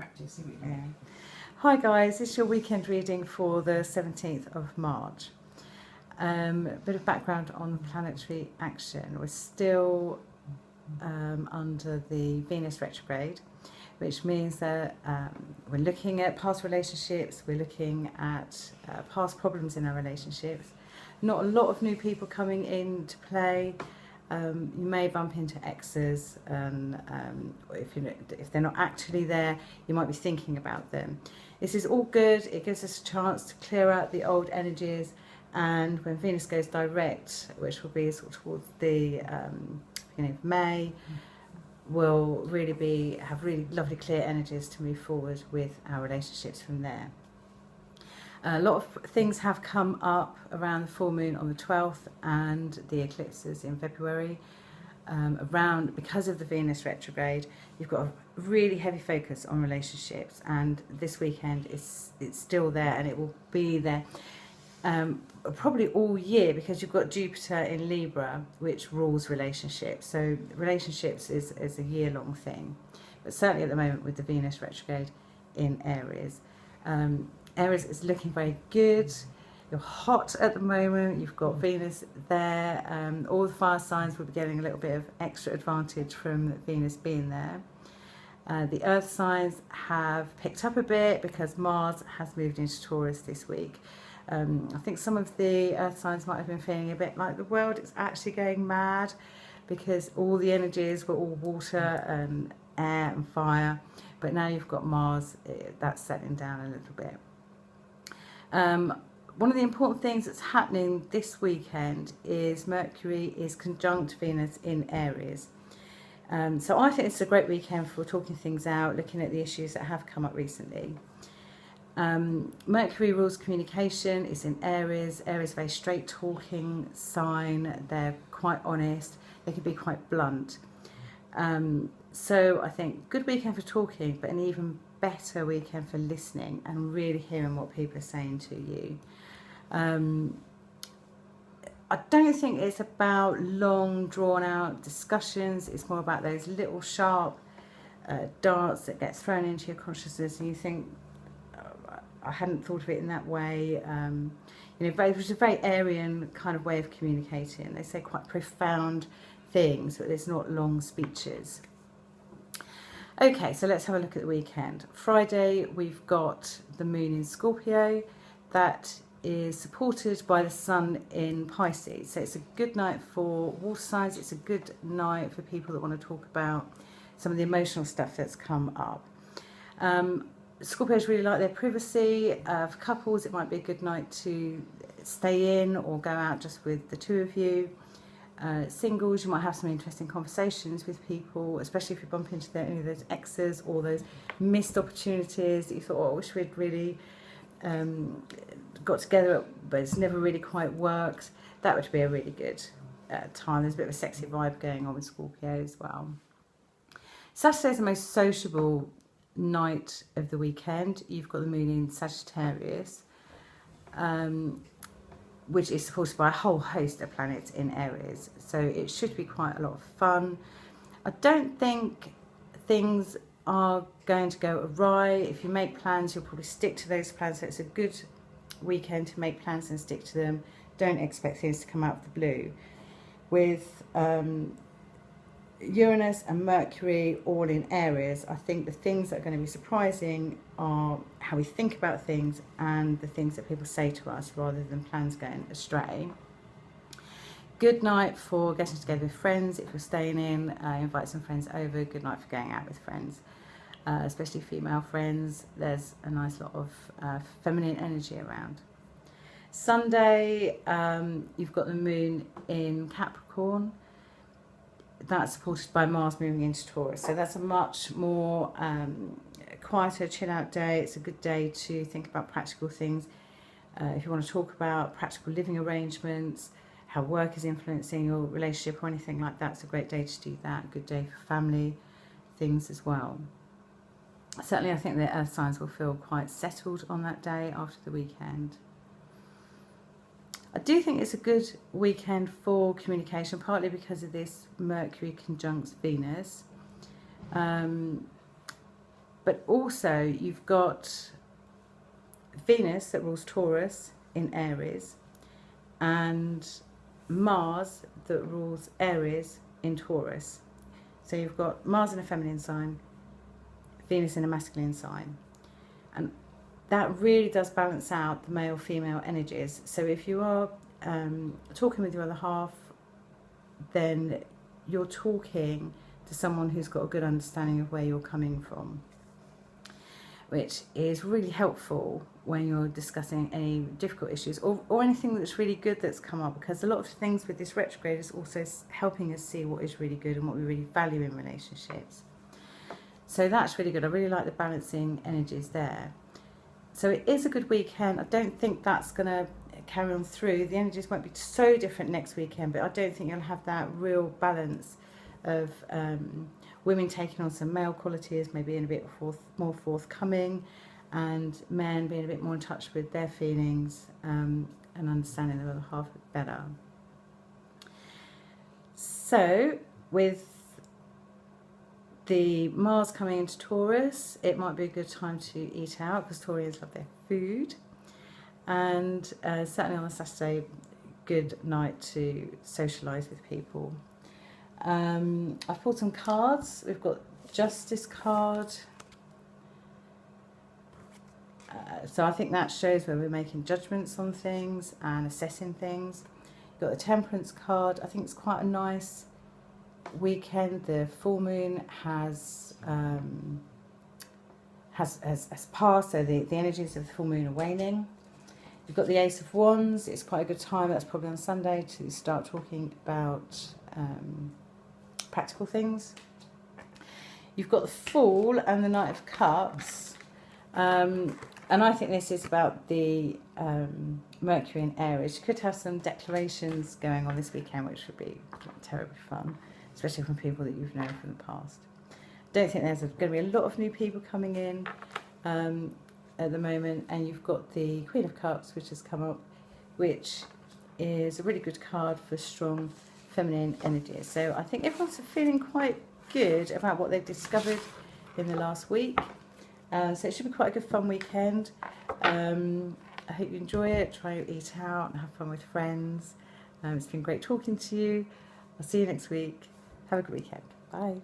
practice. Yeah. Hi guys, this is your weekend reading for the 17th of March. A bit of background on planetary action. We're still under the Venus retrograde, which means that we're looking at past relationships, we're looking at past problems in our relationships. Not a lot of new people coming into play. You may bump into exes, and if they're not actually there, you might be thinking about them. This is all good. It gives us a chance to clear out the old energies, and when Venus goes direct, which will be sort of towards the beginning of May, we'll really have really lovely clear energies to move forward with our relationships from there. A lot of things have come up around the full moon on the 12th and the eclipses in February. Because of the Venus retrograde, you've got a really heavy focus on relationships, and this weekend it's still there, and it will be there probably all year, because you've got Jupiter in Libra, which rules relationships. So relationships is a year-long thing, but certainly at the moment with the Venus retrograde in Aries. Aries is looking very good. You're hot at the moment. You've got Venus there. All the fire signs will be getting a little bit of extra advantage from Venus being there. The earth signs have picked up a bit because Mars has moved into Taurus this week. I think some of the earth signs might have been feeling a bit like the world is actually going mad, because all the energies were all water and air and fire, but now you've got Mars, that's settling down a little bit. One of the important things that's happening this weekend is Mercury is conjunct Venus in Aries. So I think it's a great weekend for talking things out, looking at the issues that have come up recently. Mercury rules communication, it's in Aries. Aries is a very straight talking sign. They're quite honest. They can be quite blunt. So I think good weekend for talking, but an even better weekend for listening and really hearing what people are saying to you. I don't think it's about long drawn out discussions. It's more about those little sharp darts that get thrown into your consciousness, and you think, I hadn't thought of it in that way. Which is a very Aryan kind of way of communicating. They say quite profound things, but it's not long speeches. Okay, so let's have a look at the weekend. Friday, we've got the moon in Scorpio. That is supported by the sun in Pisces. So it's a good night for water signs. It's a good night for people that want to talk about some of the emotional stuff that's come up. Scorpios really like their privacy. For couples, it might be a good night to stay in or go out just with the two of you. Singles, you might have some interesting conversations with people, especially if you bump into any of those exes or those missed opportunities that you thought, oh, I wish we'd really got together, but it's never really quite worked. That would be a really good time. There's a bit of a sexy vibe going on with Scorpio as well. Saturday's the most sociable night of the weekend. You've got the moon in Sagittarius, which is supported by a whole host of planets in Aries. So it should be quite a lot of fun. I don't think things are going to go awry. If you make plans, you'll probably stick to those plans. So it's a good weekend to make plans and stick to them. Don't expect things to come out of the blue. With Uranus and Mercury all in Aries, I think the things that are going to be surprising are how we think about things and the things that people say to us, rather than plans going astray. Good night for getting together with friends. If you're staying in, invite some friends over. Good night for going out with friends, especially female friends. There's a nice lot of feminine energy around. Sunday, you've got the moon in Capricorn. That's supported by Mars moving into Taurus. So that's a much more quieter, chill out day. It's a good day to think about practical things. If you want to talk about practical living arrangements, how work is influencing your relationship or anything like that, it's a great day to do that. A good day for family things as well. Certainly I think the earth signs will feel quite settled on that day after the weekend. I do think it's a good weekend for communication, partly because of this Mercury conjunct Venus. But also you've got Venus that rules Taurus in Aries, and Mars that rules Aries in Taurus. So you've got Mars in a feminine sign, Venus in a masculine sign. And that really does balance out the male-female energies. So if you are talking with your other half, then you're talking to someone who's got a good understanding of where you're coming from, which is really helpful when you're discussing any difficult issues or anything that's really good that's come up, because a lot of things with this retrograde is also helping us see what is really good and what we really value in relationships. So that's really good. I really like the balancing energies there. So it is a good weekend. I don't think that's going to carry on through. The energies won't be so different next weekend, but I don't think you'll have that real balance of women taking on some male qualities, maybe being a bit more forthcoming, and men being a bit more in touch with their feelings and understanding their other half better. So with the Mars coming into Taurus, it might be a good time to eat out because Taurians love their food. And certainly on a Saturday, good night to socialise with people. I've pulled some cards. We've got Justice card. So I think that shows where we're making judgments on things and assessing things. You've got the Temperance card. I think it's quite a nice weekend. The full moon has passed, so the energies of the full moon are waning. You've got the Ace of Wands. It's quite a good time. That's probably on Sunday to start talking about practical things. You've got the Fool and the Knight of Cups. And I think this is about the Mercury in Aries. You could have some declarations going on this weekend, which would be terribly fun, especially from people that you've known from the past. Don't think there's going to be a lot of new people coming in at the moment. And you've got the Queen of Cups, which has come up, which is a really good card for strong feminine energies. So I think everyone's feeling quite good about what they've discovered in the last week. So it should be quite a good fun weekend. I hope you enjoy it. Try to eat out and have fun with friends. It's been great talking to you. I'll see you next week. Have a good weekend. Bye.